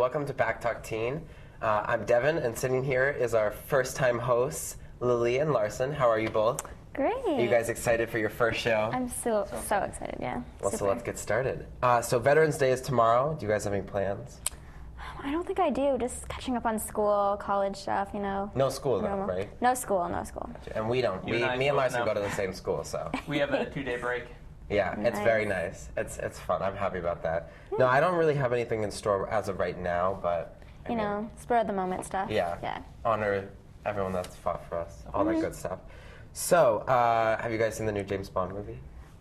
welcome to Back Talk Teen. I'm Devon, and sitting here is our first-time hosts, Lilly and Larson. How are you both? Great. Are you guys excited for your first show? I'm so excited, yeah. Well, Super. so let's get started. So Veterans Day is tomorrow. Do you guys have any plans? I don't think I do. Just catching up on school, college stuff, you know. No school, though, Normal. right? No school. And we don't. Me and Larson go to the same school, so. We have a 2-day break. Yeah, it's very nice. It's fun. I'm happy about that. No, I don't really have anything in store as of right now, but You know, spur of the moment stuff. Yeah. Honor everyone that's fought for us. All that good stuff. So, have you guys seen the new James Bond movie?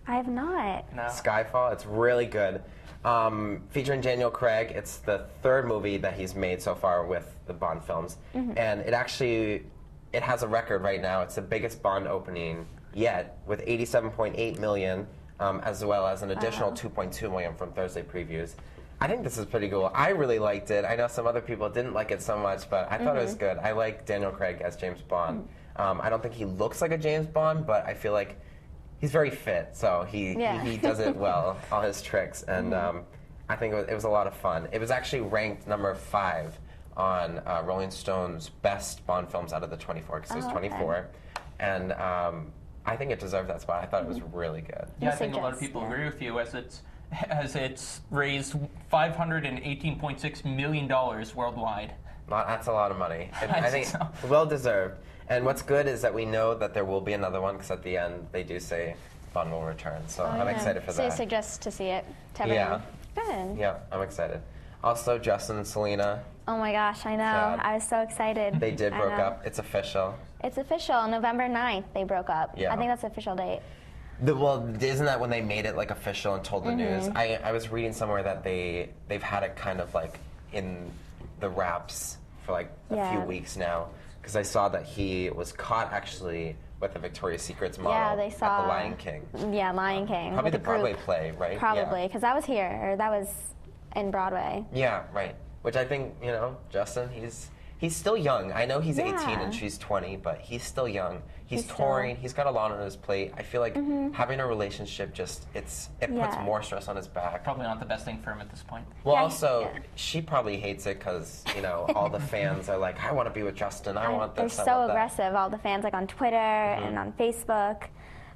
I have not. No. Skyfall. It's really good. Featuring Daniel Craig. It's the third movie that he's made so far with the Bond films, and it has a record right now. It's the biggest Bond opening yet, with 87.8 million. As well as an additional 2.2 million from Thursday previews. I think this is pretty cool. I really liked it. I know some other people didn't like it so much, but I thought it was good. I like Daniel Craig as James Bond. I don't think he looks like a James Bond, but I feel like he's very fit, so he does it well, all his tricks, and I think it was a lot of fun. It was actually ranked number 5 on Rolling Stone's best Bond films out of the 24, because it was 24, and I think it deserved that spot. I thought it was really good. Yeah, I think a lot of people agree with you as it's raised $518.6 million worldwide. Well, that's a lot of money. I think think so. Well deserved. And what's good is that we know that there will be another one, because at the end they do say Bond will return. So I'm excited for So that. you suggest to see it to everyone? Good. Yeah, I'm excited. Also, Justin and Selena, Oh my gosh, I know. Sad. I was so excited. they did I broke know. up. It's official. It's official. November 9th, they broke up. Yeah. I think that's the official date. Well, isn't that when they made it like official and told the news? I was reading somewhere that they've had it kind of like in the wraps for like a few weeks now, because I saw that he was caught actually with the Victoria's Secret's model they saw at the Lion King. Yeah, Lion King. Probably with the group. Broadway play, right? Probably, because that was here, or that was in Broadway. Yeah, right. Which I think, you know, Justin, he's still young. I know he's 18 and she's 20, but he's still young. He's touring. He's got a lot on his plate. I feel like having a relationship it puts more stress on his back. Probably not the best thing for him at this point. Well, also, she probably hates it because, you know, all the fans are like, I want to be with Justin. I want this. They're I so want that. aggressive, all the fans, like on Twitter and on Facebook.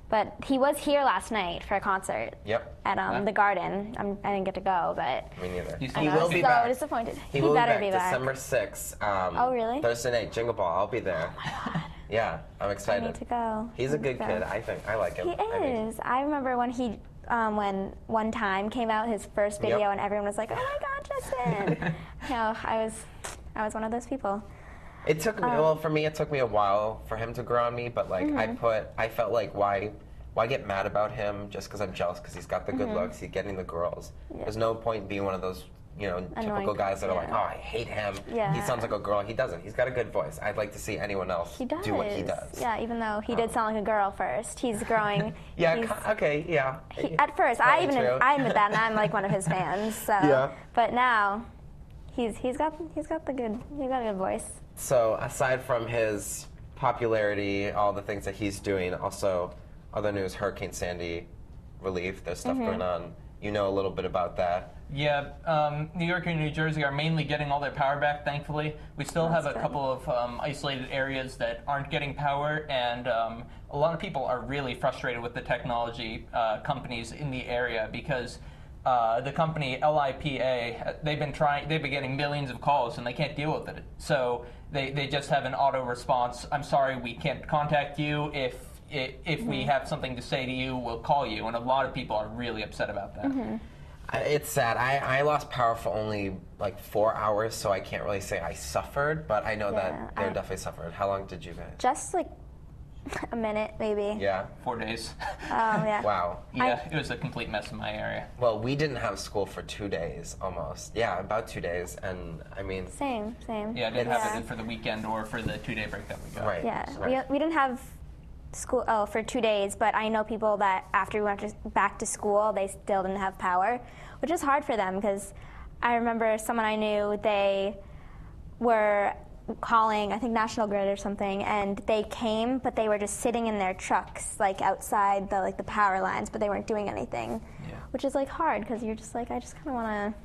But he was here last night for a concert. Yep. At the Garden. I didn't get to go, but Me neither. He He I will was be so back. disappointed. He will better be be back back. December 6th. Oh, really? Thursday night, Jingle Ball. I'll be there. Oh my God. Yeah, I'm I excited. need to go. He's a good kid, I think. I like him. He is. I remember when he, when One Time came out, his first video, Yep. and everyone was like, "Oh my God, Justin!" You know, I was one of those people. It took me, well, for me, it took me a while for him to grow on me, but like, I felt like, why get mad about him just because I'm jealous because he's got the good looks, he's getting the girls. There's no point in being one of those, you know, typical Annoying, guys that are like, oh, I hate him. Yeah. He sounds like a girl. He doesn't. He's got a good voice. I'd like to see anyone else He does. do what he does. Yeah, even though he did sound like a girl first, he's growing. Yeah, he's, okay, yeah. at first, Probably true. I admit that, and I'm like one of his fans. So, Yeah. but now, he's got a good voice. So aside from his popularity, all the things that he's doing, also other news, Hurricane Sandy relief, there's stuff going on. You know a little bit about that. Yeah, New York and New Jersey are mainly getting all their power back, thankfully. We still have a couple of isolated areas that aren't getting power, and a lot of people are really frustrated with the technology companies in the area because the company LIPA, they've been getting millions of calls and they can't deal with it. So they just have an auto response. I'm sorry, we can't contact you. If we have something to say to you, we'll call you. And a lot of people are really upset about that. It's sad. I lost power for only like 4 hours, so I can't really say I suffered, but I know that they definitely suffered. How long did you guys? Just like a minute, maybe. Yeah. 4 days. Oh, yeah. Wow. Yeah, it was a complete mess in my area. Well, we didn't have school for 2 days almost. Yeah, about 2 days, and I mean. Same. Yeah, I didn't have it for the weekend or for the 2-day break that we got. Right. Yeah, Right. we didn't have school for 2 days, but I know people that after we went back to school, they still didn't have power, which is hard for them because I remember someone I knew, they were calling, I think National Grid or something, and they came, but they were just sitting in their trucks, like outside the power lines, but they weren't doing anything, which is like hard because you're just like, I just kind of want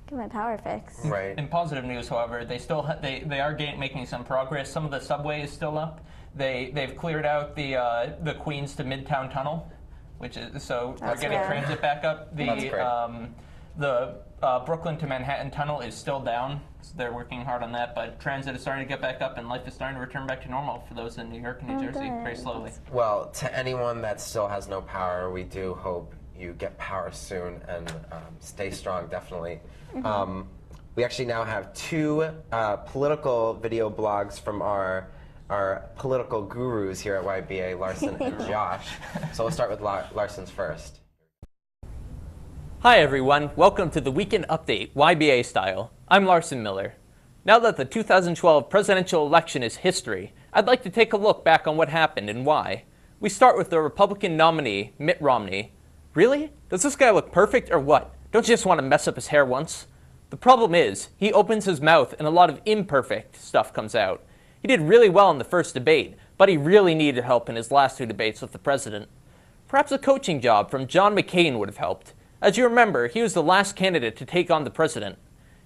to Get my power fix. Right. In positive news, however, they still they are making some progress. Some of the subway is still up. They've cleared out the Queens to Midtown Tunnel, which is they're getting transit back up. The Brooklyn to Manhattan Tunnel is still down. So they're working hard on that, but transit is starting to get back up, and life is starting to return back to normal for those in New York and New Jersey, very slowly. Well, to anyone that still has no power, we do hope you get power soon and stay strong, definitely. We actually now have 2 political video blogs from our political gurus here at YBA, Larson and Josh. So we'll start with Larson's first. Hi everyone, welcome to the Weekend Update, YBA style. I'm Larson Miller. Now that the 2012 presidential election is history, I'd like to take a look back on what happened and why. We start with the Republican nominee, Mitt Romney. Really? Does this guy look perfect or what? Don't you just want to mess up his hair once? The problem is, he opens his mouth and a lot of imperfect stuff comes out. He did really well in the first debate, but he really needed help in his last 2 debates with the president. Perhaps a coaching job from John McCain would have helped. As you remember, he was the last candidate to take on the president.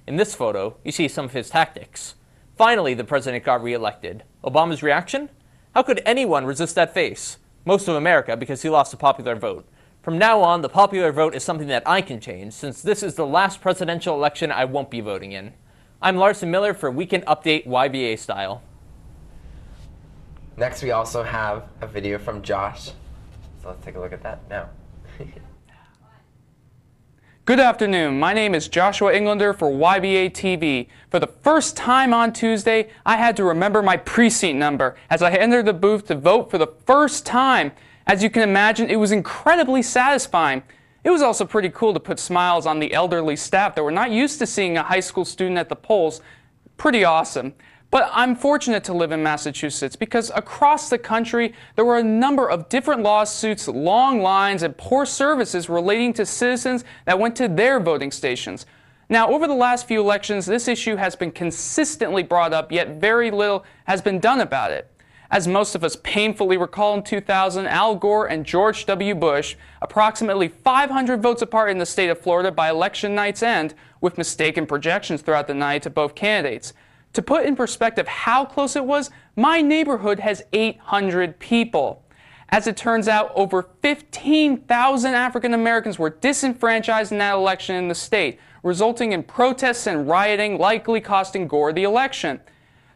In this photo, you see some of his tactics. Finally, the president got reelected. Obama's reaction? How could anyone resist that face? Most of America, because he lost the popular vote. From now on, the popular vote is something that I can change, since this is the last presidential election I won't be voting in. I'm Larson Miller for Weekend Update YBA style. Next, we also have a video from Josh. So let's take a look at that now. Good afternoon, my name is Joshua Englander for YBA TV. For the first time on Tuesday, I had to remember my precinct number as I entered the booth to vote for the first time. As you can imagine, it was incredibly satisfying. It was also pretty cool to put smiles on the elderly staff that were not used to seeing a high school student at the polls. Pretty awesome. But I'm fortunate to live in Massachusetts because across the country, there were a number of different lawsuits, long lines, and poor services relating to citizens that went to their voting stations. Now, over the last few elections, this issue has been consistently brought up, yet very little has been done about it. As most of us painfully recall, in 2000, Al Gore and George W. Bush, approximately 500 votes apart in the state of Florida by election night's end, with mistaken projections throughout the night to both candidates. To put in perspective how close it was, my neighborhood has 800 people. As it turns out, over 15,000 African Americans were disenfranchised in that election in the state, resulting in protests and rioting, likely costing Gore the election.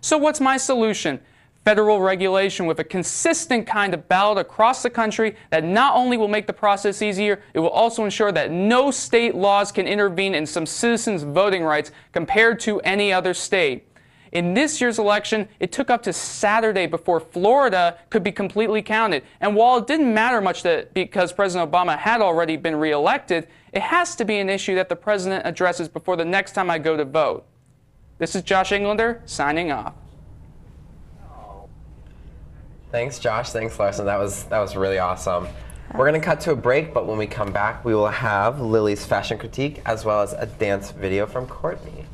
So what's my solution? Federal regulation with a consistent kind of ballot across the country that not only will make the process easier, it will also ensure that no state laws can intervene in some citizens' voting rights compared to any other state. In this year's election, it took up to Saturday before Florida could be completely counted. And while it didn't matter much that because President Obama had already been reelected, it has to be an issue that the president addresses before the next time I go to vote. This is Josh Englander, signing off. Thanks, Josh. Thanks, Larson. That was really awesome. We're going to cut to a break, but when we come back, we will have Lilly's fashion critique as well as a dance video from Courtney.